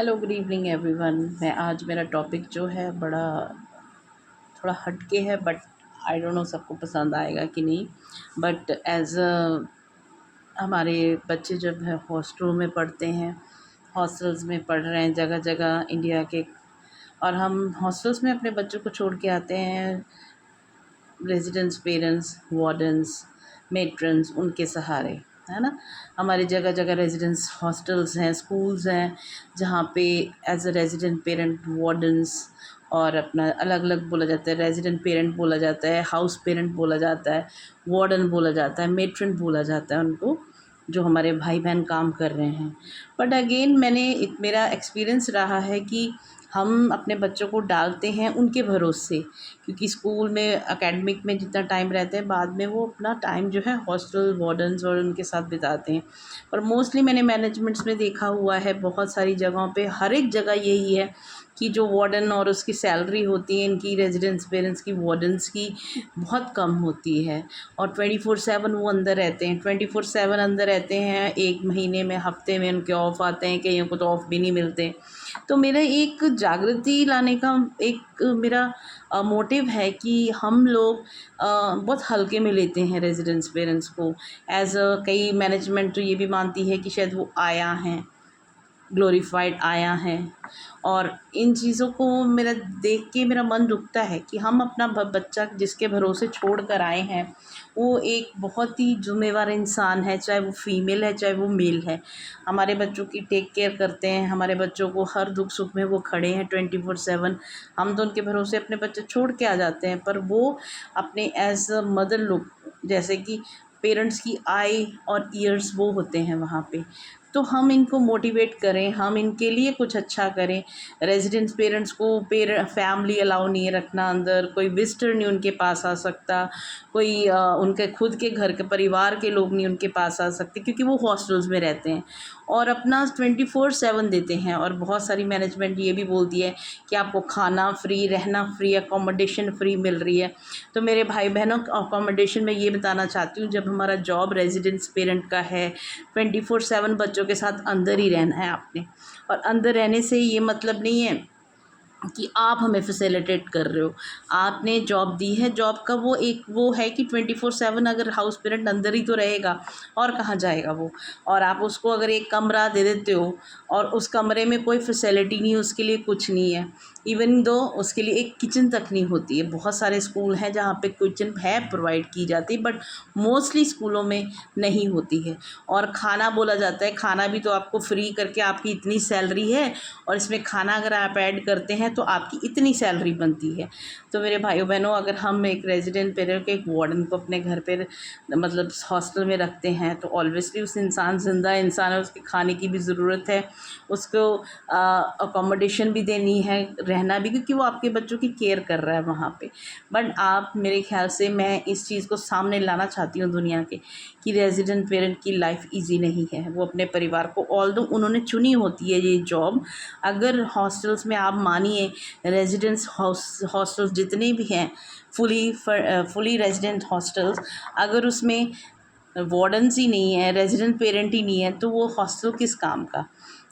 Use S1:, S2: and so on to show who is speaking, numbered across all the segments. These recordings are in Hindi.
S1: Hello, good evening everyone. मैं आज मेरा टॉपिक जो है बड़ा थोड़ा हटके है, बट आई डोंट नो सबको पसंद आएगा कि नहीं। बट एज अ हमारे बच्चे जब है हॉस्टलों में पढ़ते हैं, हॉस्टल्स में पढ़ रहे हैं जगह जगह इंडिया के, और हम हॉस्टल्स में अपने बच्चों को छोड़ के आते हैं रेजिडेंट्स पेरेंट्स, वार्डन्स, मेट्रन्स उनके सहारे, है ना। हमारी जगह जगह रेजिडेंस हॉस्टल्स हैं, स्कूल्स हैं, जहाँ पे as a resident parent wardens और अपना अलग अलग बोला जाता है। रेजिडेंट पेरेंट बोला जाता है, हाउस पेरेंट बोला जाता है, वार्डन बोला जाता है, मेट्रन बोला जाता है उनको, जो हमारे भाई बहन काम कर रहे हैं। बट अगेन मेरा एक्सपीरियंस रहा है कि हम अपने बच्चों को डालते हैं उनके भरोसे, क्योंकि स्कूल में एकेडमिक में जितना टाइम रहता है, बाद में वो अपना टाइम जो है हॉस्टल वार्डन्स और उनके साथ बिताते हैं। और मोस्टली मैंने मैनेजमेंट्स में देखा हुआ है, बहुत सारी जगहों पे हर एक जगह यही है कि जो वार्डन और उसकी सैलरी होती है इनकी रेजिडेंस पेरेंट्स की, वार्डन्स की, बहुत कम होती है। और 24/7 वो अंदर रहते हैं, 24/7 अंदर रहते हैं। एक महीने में, हफ्ते में उनके ऑफ आते हैं, कईयों को तो ऑफ भी नहीं मिलते। तो मेरा एक जागृति लाने का एक मेरा मोटिव है कि हम लोग बहुत हल्के में लेते हैं रेजिडेंस पेरेंट्स को। एज अ कई मैनेजमेंट तो ये भी मानती है कि शायद वो आया हैं, ग्लोरीफाइड आया है। और इन चीज़ों को मेरा देख के मेरा मन दुखता है कि हम अपना बच्चा जिसके भरोसे छोड़ कर आए हैं, वो एक बहुत ही ज़िम्मेवार इंसान है, चाहे वो फीमेल है चाहे वो मेल है। हमारे बच्चों की टेक केयर करते हैं, हमारे बच्चों को हर दुख सुख में वो खड़े हैं 24/7। हम तो उनके भरोसे अपने बच्चे छोड़ के आ जाते हैं, पर वो अपने एज अ मदर लोग, जैसे कि पेरेंट्स की आई और ईयर्स वो होते हैं वहाँ पे। तो हम इनको मोटिवेट करें, हम इनके लिए कुछ अच्छा करें। रेजिडेंट्स पेरेंट्स को फैमिली अलाउ नहीं है रखना अंदर, कोई विजिटर नहीं उनके पास आ सकता, कोई उनके खुद के घर के परिवार के लोग नहीं उनके पास आ सकते, क्योंकि वो हॉस्टल्स में रहते हैं और अपना 24/7 देते हैं। और बहुत सारी मैनेजमेंट ये भी बोलती है कि आपको खाना फ्री, रहना फ्री, अकोमोडेशन फ्री मिल रही है। तो मेरे भाई बहनों, अकोमोडेशन में ये बताना चाहती हूँ, जब हमारा जॉब रेजिडेंस पेरेंट का है, 24/7 बच्चों के साथ अंदर ही रहना है आपने। और अंदर रहने से ये मतलब नहीं है कि आप हमें फैसिलिटेट कर रहे हो। आपने जॉब दी है, जॉब का वो है कि 24/7 अगर हाउस पेरेंट अंदर ही तो रहेगा और कहाँ जाएगा वो। और आप उसको अगर एक कमरा दे देते हो और उस कमरे में कोई फैसिलिटी नहीं, उसके लिए कुछ नहीं है, इवन दो उसके लिए एक किचन तक नहीं होती है। बहुत सारे स्कूल हैं जहाँ पे किचन है, प्रोवाइड की जाती है, बट मोस्टली स्कूलों में नहीं होती है। और खाना बोला जाता है, खाना भी तो आपको फ्री करके, आपकी इतनी सैलरी है और इसमें खाना अगर आप ऐड करते हैं तो आपकी इतनी सैलरी बनती है। तो मेरे भाइयों बहनों, अगर हम एक रेजिडेंट पेरेंट के, एक वार्डन को अपने घर पे मतलब हॉस्टल में रखते हैं, तो ऑब्वियसली उस इंसान जिंदा इंसान है, उसके खाने की भी ज़रूरत है, उसको अकोमोडेशन भी देनी है, रहना भी, क्योंकि वो आपके बच्चों की केयर कर रहा है वहाँ पे। बट आप, मेरे ख्याल से मैं इस चीज़ को सामने लाना चाहती हूँ दुनिया के, कि रेजिडेंट पेरेंट की लाइफ इजी नहीं है। वो अपने परिवार को, ऑल्दो उन्होंने चुनी होती है ये जॉब, अगर हॉस्टल्स में आप मानिए, रेजिडेंस हॉस्टल्स जितने भी हैं, फुली रेजिडेंट हॉस्टल्स, अगर उसमें वार्डन्स ही नहीं है, रेजिडेंट पेरेंट ही नहीं है, तो वो हॉस्टल किस काम का,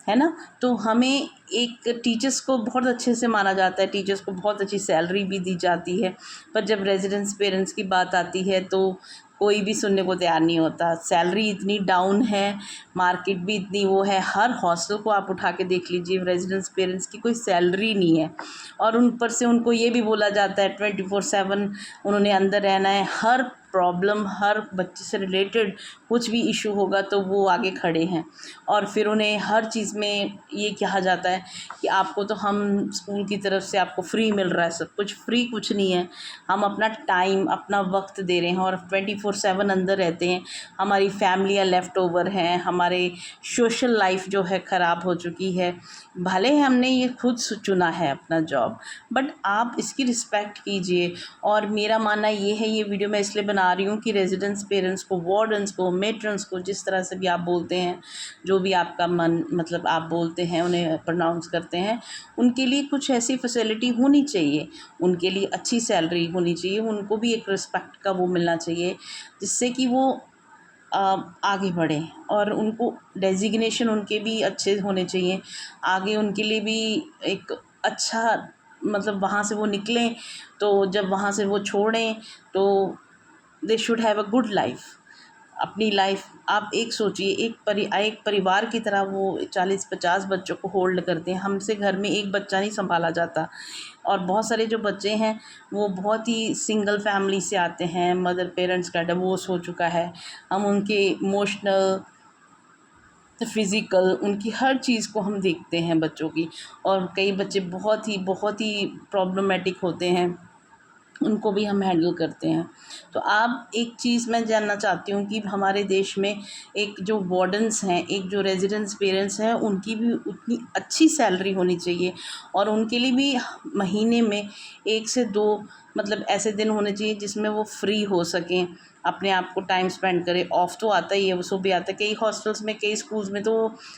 S1: है ना। तो हमें एक टीचर्स को बहुत अच्छे से माना जाता है, टीचर्स को बहुत अच्छी सैलरी भी दी जाती है, पर जब रेजिडेंस पेरेंट्स की बात आती है तो कोई भी सुनने को तैयार नहीं होता। सैलरी इतनी डाउन है, मार्केट भी इतनी वो है, हर हॉस्टल को आप उठा के देख लीजिए, रेजिडेंस पेरेंट्स की कोई सैलरी नहीं है। और उन पर से उनको ये भी बोला जाता है 24/7 उन्होंने अंदर रहना है। हर प्रॉब्लम, हर बच्चे से रिलेटेड कुछ भी इशू होगा तो वो आगे खड़े हैं। और फिर उन्हें हर चीज़ में ये कहा जाता है कि आपको तो हम स्कूल की तरफ से आपको फ्री मिल रहा है, सब कुछ फ्री कुछ नहीं है। हम अपना टाइम, अपना वक्त दे रहे हैं और 24/7 अंदर रहते हैं। हमारी फैमिलियाँ लेफ़्ट ओवर हैं, हमारे सोशल लाइफ जो है ख़राब हो चुकी है। भले हमने ये खुद चुना है अपना जॉब, बट आप इसकी रिस्पेक्ट कीजिए। और मेरा मानना ये है, ये वीडियो मैं इसलिए बना रही हूँ कि रेजिडेंस पेरेंट्स को, वार्डन्स को, मेट्रन्स को, जिस तरह से भी आप बोलते हैं, जो भी आपका मन मतलब आप बोलते हैं, उन्हें प्रोनाउंस करते हैं, उनके लिए कुछ ऐसी फैसिलिटी होनी चाहिए, उनके लिए अच्छी सैलरी होनी चाहिए, उनको भी एक रिस्पेक्ट का वो मिलना चाहिए, जिससे कि वो आगे बढ़ें और उनको डेजिग्नेशन उनके भी अच्छे होने चाहिए। आगे उनके लिए भी एक अच्छा मतलब वहाँ से वो निकलें तो जब वहाँ से वो छोड़ें तो they should have a good life. अपनी लाइफ आप एक सोचिए, एक परिवार की तरह वो 40-50 बच्चों को होल्ड करते हैं। हमसे घर में एक बच्चा नहीं संभाला जाता। और बहुत सारे जो बच्चे हैं वो बहुत ही सिंगल फैमिली से आते हैं, मदर पेरेंट्स का डिवोर्स हो चुका है। हम उनके इमोशनल, फिज़िकल, उनकी हर चीज़ को हम देखते हैं बच्चों की। और कई बच्चे बहुत ही प्रॉब्लमेटिक होते हैं, उनको भी हम हैंडल करते हैं। तो आप एक चीज़ मैं जानना चाहती हूँ कि हमारे देश में एक जो वार्डन्स हैं, एक जो रेजिडेंस पेरेंट्स हैं, उनकी भी उतनी अच्छी सैलरी होनी चाहिए और उनके लिए भी महीने में 1 से 2 मतलब ऐसे दिन होने चाहिए जिसमें वो फ्री हो सकें, अपने आप को टाइम स्पेंड करें। ऑफ़ तो आता ही है, वो सुबह आता है। कई हॉस्टल्स में, कई स्कूल्स में तो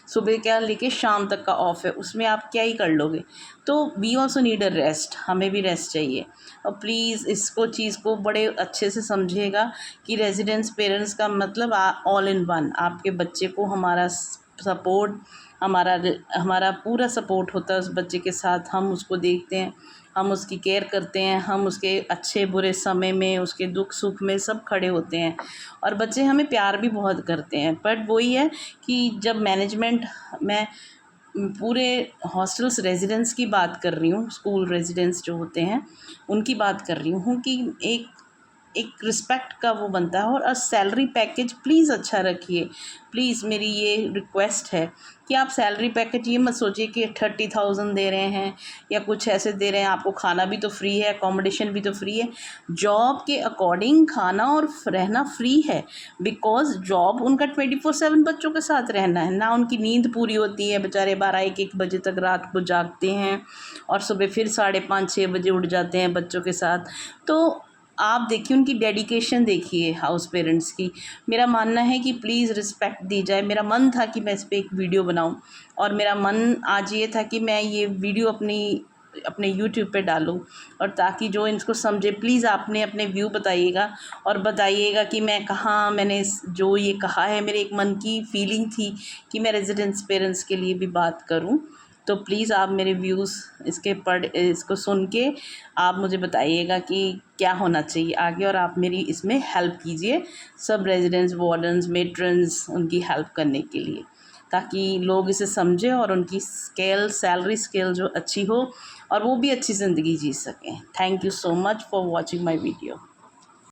S1: सुबह क्या लेके शाम तक का ऑफ़ है, उसमें आप क्या ही कर लोगे। तो we also need a rest, हमें भी रेस्ट चाहिए। और प्लीज़ इसको चीज़ को बड़े अच्छे से समझिएगा कि रेजिडेंस पेरेंट्स का मतलब ऑल इन वन। आपके बच्चे को हमारा सपोर्ट, हमारा पूरा सपोर्ट होता है उस बच्चे के साथ। हम उसको देखते हैं, हम उसकी केयर करते हैं, हम उसके अच्छे बुरे समय में, उसके दुख सुख में सब खड़े होते हैं। और बच्चे हमें प्यार भी बहुत करते हैं। बट वही है कि जब मैनेजमेंट, मैं पूरे हॉस्टल्स रेजिडेंस की बात कर रही हूँ, स्कूल रेजिडेंस जो होते हैं उनकी बात कर रही हूँ कि एक एक रिस्पेक्ट का वो बनता है। और सैलरी पैकेज प्लीज़ अच्छा रखिए। प्लीज़ मेरी ये रिक्वेस्ट है कि आप सैलरी पैकेज ये मत सोचिए कि 30,000 दे रहे हैं या कुछ ऐसे दे रहे हैं, आपको खाना भी तो फ्री है, अकोमोडेशन भी तो फ्री है। जॉब के अकॉर्डिंग खाना और रहना फ्री है, बिकॉज़ जॉब उनका 24/7 बच्चों के साथ रहना है ना। उनकी नींद पूरी होती है, बेचारे 12-1 बजे तक रात को जागते हैं और सुबह फिर 5:30-6 बजे उठ जाते हैं बच्चों के साथ। तो आप देखिए उनकी डेडिकेशन देखिए हाउस पेरेंट्स की। मेरा मानना है कि प्लीज़ रिस्पेक्ट दी जाए। मेरा मन था कि मैं इस पे एक वीडियो बनाऊं और मेरा मन आज ये था कि मैं ये वीडियो अपने यूट्यूब पे डालूं और ताकि जो इनको समझे। प्लीज़ आपने अपने व्यू बताइएगा और बताइएगा कि मैंने जो ये कहा है, मेरे एक मन की फीलिंग थी कि मैं रेजिडेंस पेरेंट्स के लिए भी बात करूं। तो प्लीज़ आप मेरे व्यूज़ इसको सुन के आप मुझे बताइएगा कि क्या होना चाहिए आगे, और आप मेरी इसमें हेल्प कीजिए सब रेजिडेंस वार्डन्स मेट्रन्स उनकी हेल्प करने के लिए, ताकि लोग इसे समझें और उनकी सैलरी स्केल जो अच्छी हो और वो भी अच्छी ज़िंदगी जी सकें। Thank you so much for watching my video.